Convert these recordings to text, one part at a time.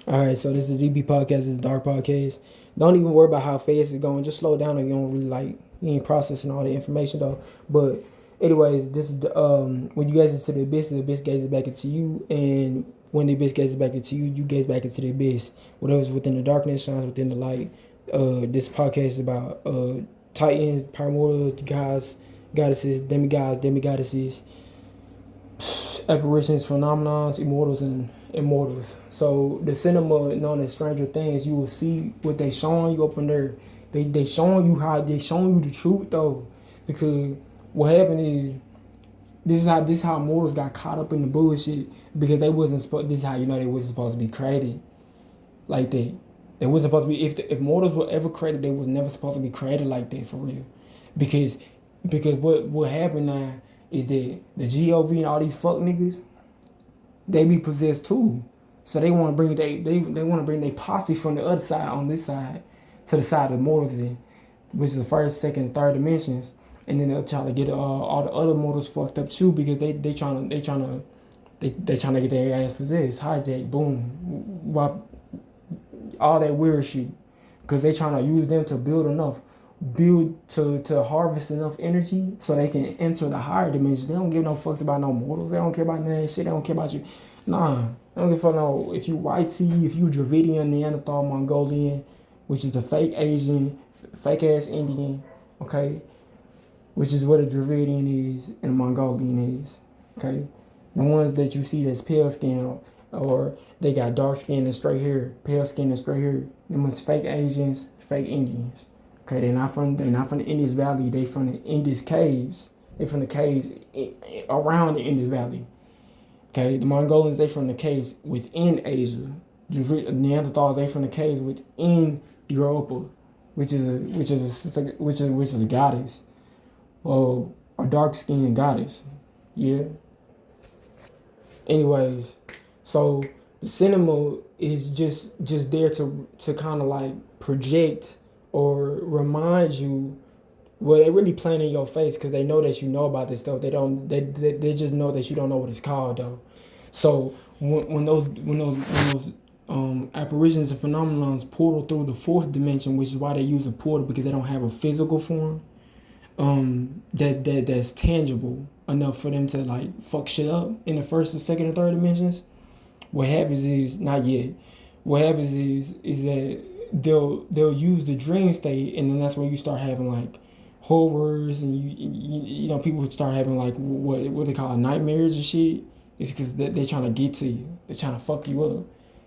All right, so this is the DB podcast. This is the Dark Podcast. Don't even worry about how fast it's going. Just slow down if you don't really you ain't processing all the information though. But anyways, this is when you gaze into the abyss gazes back into you, and when the abyss gazes back into you, you gaze back into the abyss. Whatever's within the darkness shines within the light. This podcast is about titans, primordials, gods, goddesses, demigods, demi-goddesses, apparitions, phenomenons, immortals, and immortals. So the cinema known as Stranger Things, you will see what they showing you up in there. They showing you the truth though, because what happened is this is how immortals got caught up in the bullshit because they wasn't supposed. This is how you know they wasn't supposed to be created like that. They wasn't supposed to be. If mortals were ever created, they was never supposed to be created like that for real, because what happened now is that the GOV and all these fuck niggas, they be possessed too. So they want to bring they want to bring their posse from the other side on this side to the side of the mortals then, which is the first, second, third dimensions, and then they'll try to get all the other mortals fucked up too because they trying to get their ass possessed, hijack, boom, all that weird shit, because they trying to use them to build to harvest enough energy so they can enter the higher dimensions. They don't give no fucks about no mortals. They don't care about none of that shit. They don't care about you. Nah, they don't give a fuck no if you white tea, if you Dravidian, Neanderthal, Mongolian, which is a fake Asian, fake ass Indian, okay, which is what a Dravidian is and a Mongolian is, okay. The ones that you see that's pale skin or they got dark skin and straight hair, pale skin and straight hair, them ones fake Asians, fake Indians. Okay, they're not from the Indus Valley. They from the Indus caves. They from the caves around the Indus Valley. Okay, the Mongolians, they from the caves within Asia. Neanderthals, they from the caves within Europa, which is a goddess, or a dark skinned goddess. Yeah. Anyways, so the cinema is just there to kind of like project or remind you, well, they really playing in your face because they know that you know about this stuff. They just know that you don't know what it's called though. So when those apparitions and phenomenons portal through the fourth dimension, which is why they use a portal, because they don't have a physical form that's tangible enough for them to like fuck shit up in the first and second and third dimensions. What happens is not yet. What happens is that they'll use the dream state, and then that's when you start having like horrors, and you know people start having like what they call nightmares and shit. It's because they're trying to get to you. They're trying to fuck you up,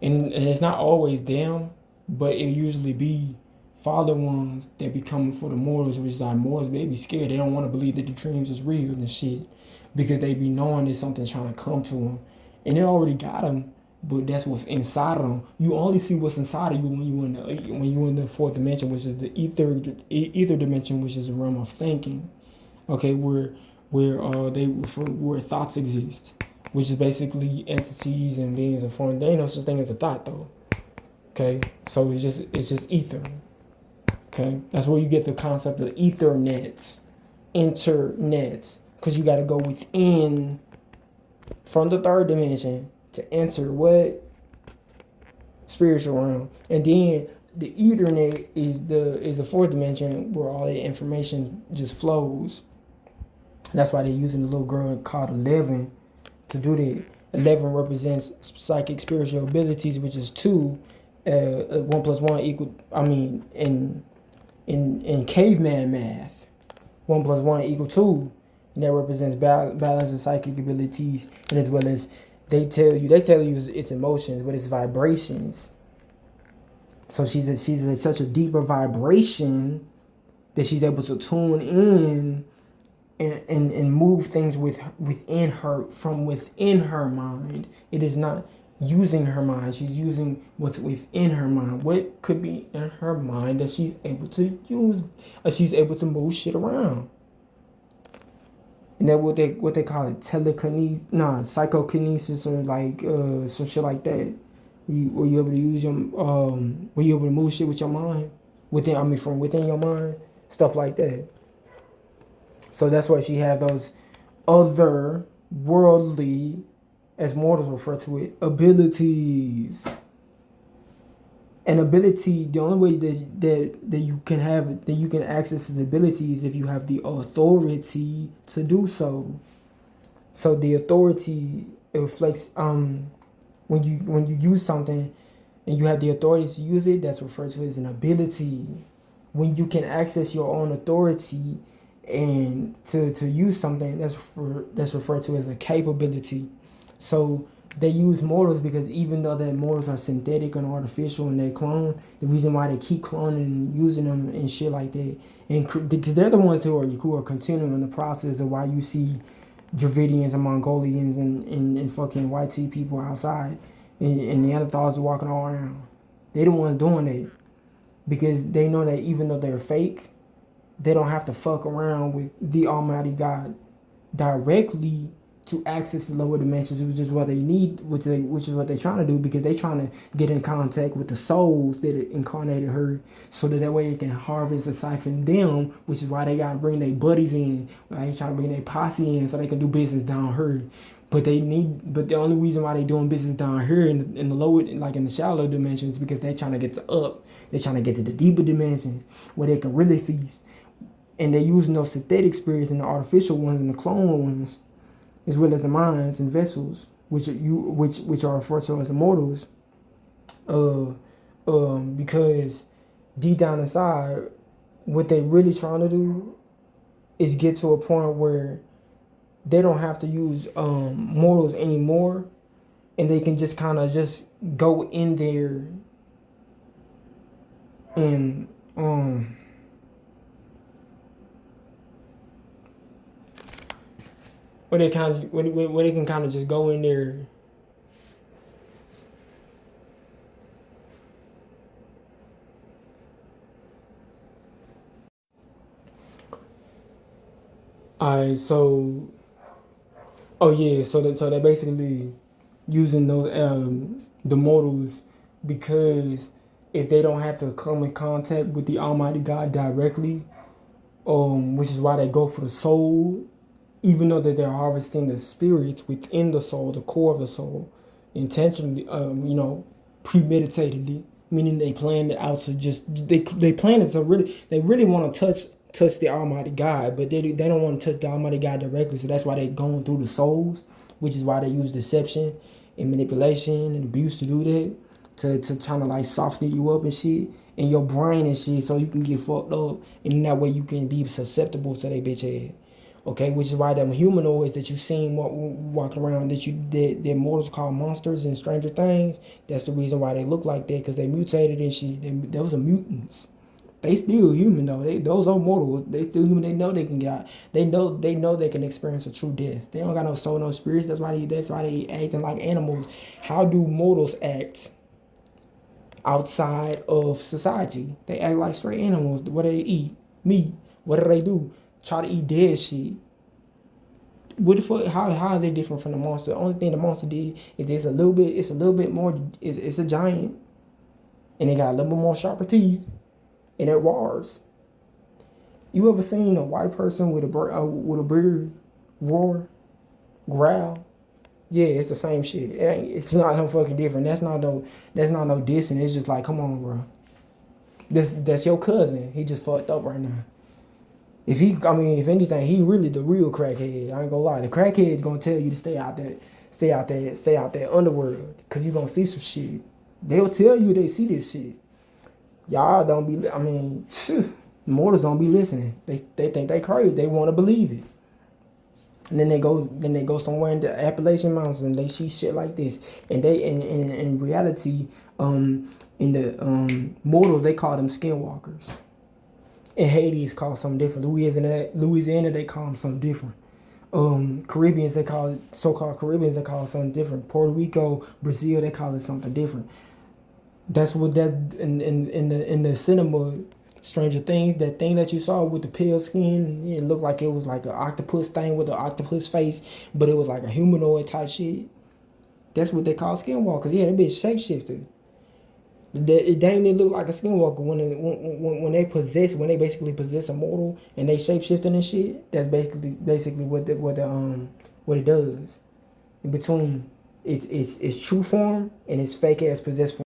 and it's not always them, but it usually be father ones that be coming for the mortals, which is like mortals. They be scared. They don't want to believe that the dreams is real and shit, because they be knowing there's something trying to come to them, and it already got them. But that's what's inside of them. You only see what's inside of you when you in the fourth dimension, which is the ether dimension, which is the realm of thinking. Okay, where thoughts exist, which is basically entities and beings and form. There ain't no such thing as a thought though. Okay, so it's just ether. Okay, that's where you get the concept of internets, because you got to go within from the third dimension to enter what? Spiritual realm. And then the Ethernet is the fourth dimension where all the information just flows. That's why they're using the little girl called 11 to do that. 11 represents psychic spiritual abilities, which is 2. 1 + 1 equal, in caveman math, 1 + 1 = 2. And that represents balance and psychic abilities, and as well as they tell you it's emotions, but it's vibrations. So she's at such a deeper vibration that she's able to tune in and move things within her, from within her mind. It is not using her mind. She's using what's within her mind. What could be in her mind that she's able to use? She's able to move shit around. And that what they call it, psychokinesis, or like some shit like that. Were you able to use your were you able to move shit with your mind from within your mind, stuff like that. So that's why she had those other worldly, as mortals refer to it, abilities. An ability, the only way that you can have, that you can access the ability is if you have the authority to do so. So the authority, it reflects when you use something and you have the authority to use it, that's referred to as an ability. When you can access your own authority and to use something, that's referred to as a capability. So they use mortals because even though that mortals are synthetic and artificial and they clone, the reason why they keep cloning and using them and shit like that, and because they're the ones who are continuing the process of why you see Dravidians and Mongolians and fucking white tea people outside and Neanderthals are walking all around. They the ones doing that because they know that even though they're fake, they don't have to fuck around with the Almighty God directly to access the lower dimensions, which is what they need, which is what they're trying to do, because they're trying to get in contact with the souls that incarnated her, so that way they can harvest and siphon them, which is why they gotta bring their buddies in. Right? They trying to bring their posse in so they can do business down her. But the only reason why they doing business down here in the lower, like in the shallow dimensions, is because they're trying to get to up. They're trying to get to the deeper dimensions where they can really feast. And they're using those synthetic spirits and the artificial ones and the clone ones, as well as the minds and vessels, which are referred to as immortals, because deep down inside, what they really trying to do is get to a point where they don't have to use mortals anymore, and they can just kind of just go in there and where they can kind of just go in there. Alright, so so they're basically using those the mortals, because if they don't have to come in contact with the Almighty God directly, which is why they go for the soul, even though that they're harvesting the spirits within the soul, the core of the soul, intentionally, premeditatedly, meaning they planned it out to just they planned it to really want to touch the Almighty God, but they don't want to touch the Almighty God directly, so that's why they going through the souls, which is why they use deception and manipulation and abuse to do that, to try to like soften you up and shit, in your brain and shit, so you can get fucked up, and that way you can be susceptible to their bitch head. Okay, which is why them humanoids that you seen walking around, that mortals call monsters and Stranger Things, that's the reason why they look like that, because they mutated and shit. Those are mutants. They still human though. Those are mortals. They still human. They know they can get. They know they can experience a true death. They don't got no soul, no spirits. That's why they acting like animals. How do mortals act outside of society? They act like straight animals. What do they eat? Meat. What do they do? Try to eat dead shit. What the fuck? How is they different from the monster? The only thing the monster did is it's a little bit more. It's a giant, and it got a little bit more sharper teeth, and it roars. You ever seen a white person with a beard roar, growl? Yeah, it's the same shit. It's not no fucking different. That's not no dissing. It's just like, come on, bro. That's your cousin. He just fucked up right now. If anything, he really the real crackhead. I ain't gonna lie. The crackhead's gonna tell you to stay out there underworld, cause you gonna see some shit. They'll tell you they see this shit. Y'all don't be. Mortals don't be listening. They think they crazy. They want to believe it. And then they go somewhere in the Appalachian Mountains and they see shit like this. And they in reality, in the mortals, they call them skinwalkers. In Haiti, it's called something different. Louisiana, they call them something different. Caribbeans, so-called Caribbeans, they call it something different. Puerto Rico, Brazil, they call it something different. That's what that in the cinema, Stranger Things, that thing that you saw with the pale skin, it looked like it was like an octopus thing with an octopus face, but it was like a humanoid type shit. That's what they call skinwalkers. Yeah, that bitch shapeshifted. It dang near look like a skinwalker when they basically possess a mortal and they shapeshifting and shit. That's basically what it does. In between its true form and its fake ass possessed form.